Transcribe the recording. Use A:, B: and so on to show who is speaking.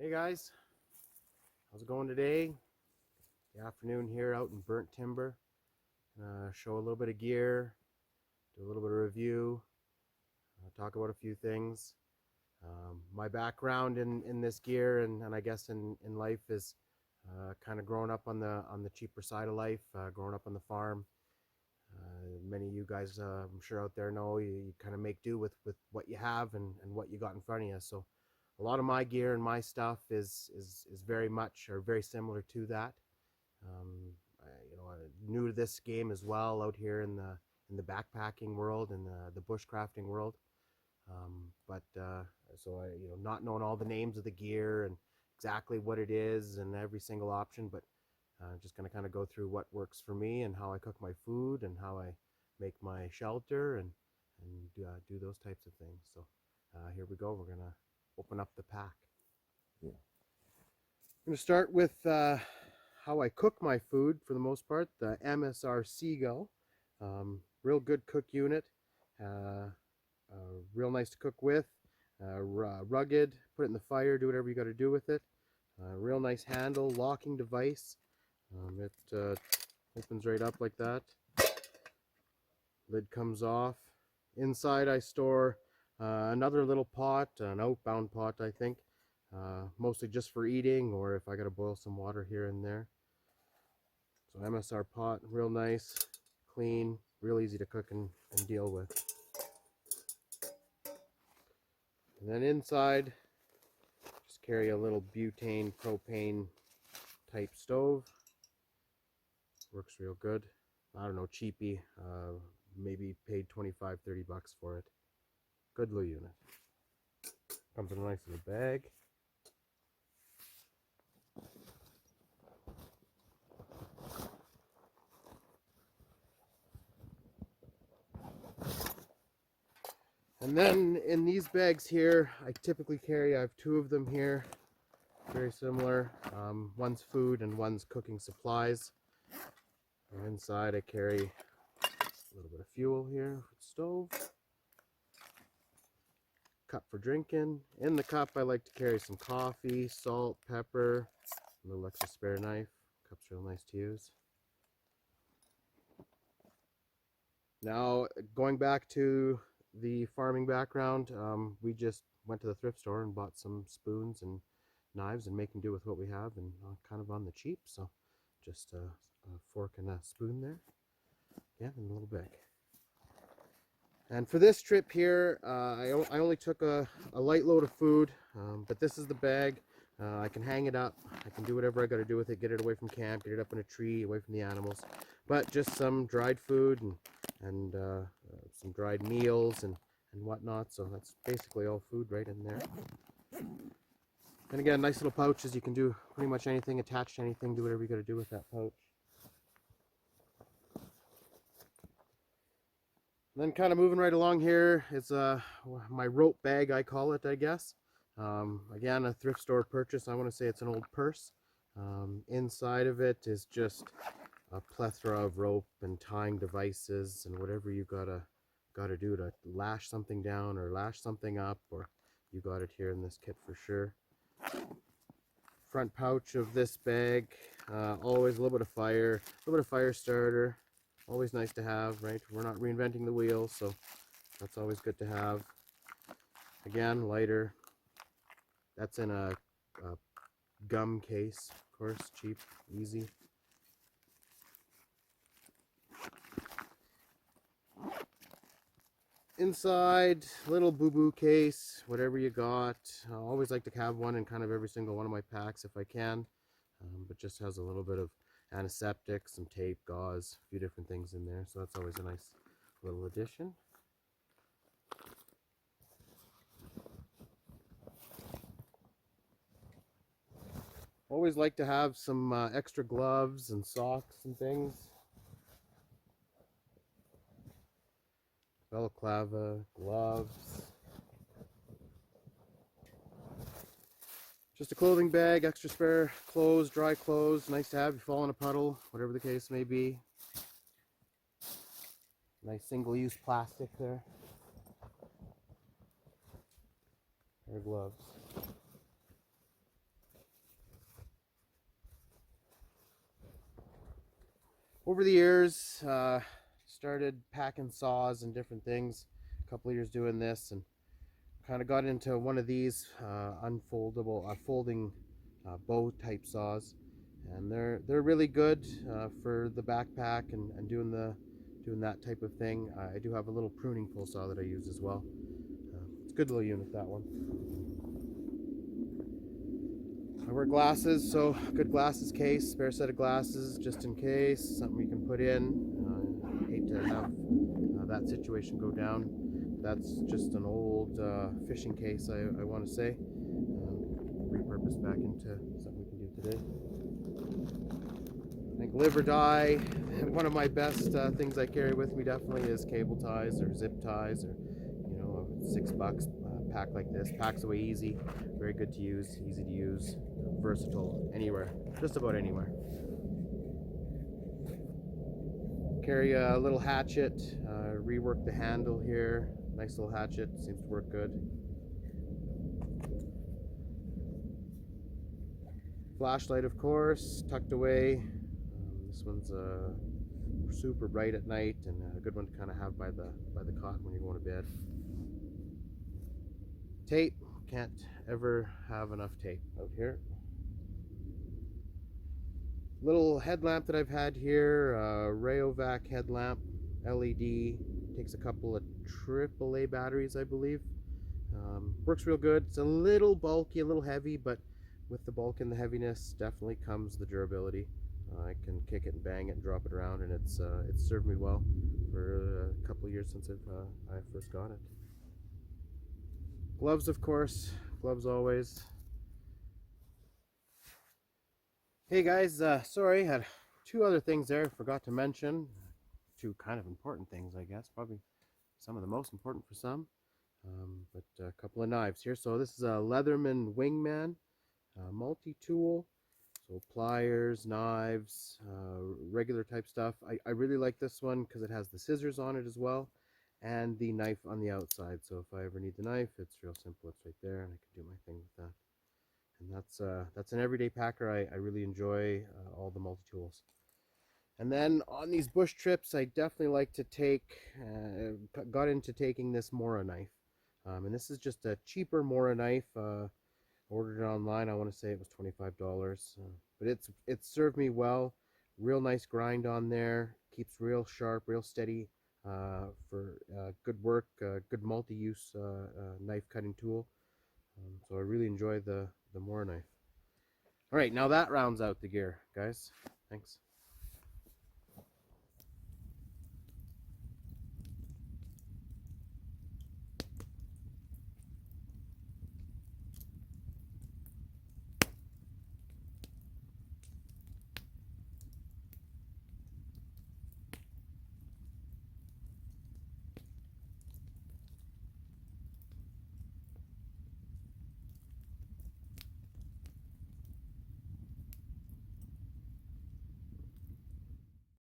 A: Hey guys, how's it going today? The afternoon here out in Burnt Timber. Show a little bit of gear, do a little bit of review, talk about a few things. My background in this gear and I guess in life is kind of growing up on the cheaper side of life, growing up on the farm. Many of you guys, I'm sure out there know you kind of make do with what you have and what you got in front of you. So a lot of my gear and my stuff is very much or very similar to that. I'm new to this game as well, out here in the backpacking world and the bushcrafting world. So I, not knowing all the names of the gear and exactly what it is and every single option, but just going to kind of go through what works for me and how I cook my food and how I make my shelter and do those types of things. So here we go. We're going to open up the pack. Yeah. I'm going to start with how I cook my food for the most part. The MSR Seagull, real good cook unit, real nice to cook with, rugged, put it in the fire, do whatever you got to do with it. Real nice handle, locking device. It opens right up like that. Lid comes off. Inside I store another little pot, an outbound pot I think, mostly just for eating or if I got to boil some water here and there. So MSR pot, real nice, clean, real easy to cook and deal with. And then inside, just carry a little butane, propane type stove. Works real good. I don't know, cheapy, maybe paid 25, 30 bucks for it. Good little unit. Comes in a nice little bag. And then in these bags here, I typically carry, I have two of them here, very similar. One's food and one's cooking supplies. And inside I carry a little bit of fuel here for the stove. Cup for drinking. In the cup I like to carry some coffee, salt, pepper, a little extra spare knife. Cup's real nice to use. Now going back to the farming background, we just went to the thrift store and bought some spoons and knives and making do with what we have, and kind of on the cheap, so just a fork and a spoon there, yeah, and a little bag. And for this trip here, I only took a light load of food, but this is the bag. I can hang it up, I can do whatever I got to do with it, get it away from camp, get it up in a tree, away from the animals, but just some dried food and some dried meals and whatnot. So that's basically all food right in there. And again, nice little pouches. You can do pretty much anything, attach to anything, do whatever you got to do with that pouch. And then kind of moving right along here is my rope bag, I call it, I guess. Again, a thrift store purchase. I want to say it's an old purse. Inside of it is just a plethora of rope and tying devices and whatever you gotta do to lash something down or lash something up, or you got it here in this kit for sure. Front pouch of this bag, always a little bit of fire starter. Always nice to have, right? We're not reinventing the wheel, so that's always good to have. Again, lighter. That's in a gum case, of course, cheap, easy. Inside, little boo-boo case, whatever you got. I always like to have one in kind of every single one of my packs if I can, but just has a little bit of antiseptic, some tape, gauze, a few different things in there, so that's always a nice little addition. Always like to have some extra gloves and socks and things. Balaclava, gloves. Just a clothing bag, extra spare clothes, dry clothes, nice to have. You fall in a puddle, whatever the case may be. Nice single-use plastic there. Pair of gloves. Over the years, started packing saws and different things. A couple of years doing this, and kind of got into one of these unfoldable, folding bow type saws, and they're really good for the backpack and doing that type of thing. I do have a little pruning pull saw that I use as well. It's a good little unit, that one. I wear glasses, so good glasses case, spare set of glasses just in case, something you can put in. Hate to have that situation go down. That's just an old fishing case, I want to say. Repurposed back into something we can do today. I think live or die, one of my best things I carry with me definitely is cable ties or zip ties, or $6 pack like this. Packs away easy, very good to use, easy to use, versatile anywhere, just about anywhere. Carry a little hatchet, rework the handle here. Nice little hatchet, seems to work good. Flashlight, of course, tucked away. This one's super bright at night and a good one to kind of have by the cot when you're going to bed. Tape, can't ever have enough tape out here. Little headlamp that I've had here, Rayovac headlamp, LED, takes a couple of AAA batteries, I believe. Works real good. It's a little bulky, a little heavy, but with the bulk and the heaviness definitely comes the durability. I can kick it and bang it and drop it around, and it's served me well for a couple of years since I first got it. Gloves, of course, gloves always. Hey guys, sorry, had two other things there forgot to mention. Two kind of important things, I guess, probably some of the most important for some. But a couple of knives here. So this is a Leatherman Wingman multi-tool. So pliers, knives, regular type stuff. I really like this one because it has the scissors on it as well, and the knife on the outside. So if I ever need the knife, it's real simple. It's right there, and I can do my thing with that. And that's an everyday packer. I really enjoy all the multi-tools. And then on these bush trips, I definitely like to got into taking this Mora knife. And this is just a cheaper Mora knife. Ordered it online. I want to say it was $25. But it's served me well. Real nice grind on there. Keeps real sharp, real steady for good work, good multi-use knife cutting tool. So I really enjoy the Mora knife. All right, now that rounds out the gear, guys. Thanks.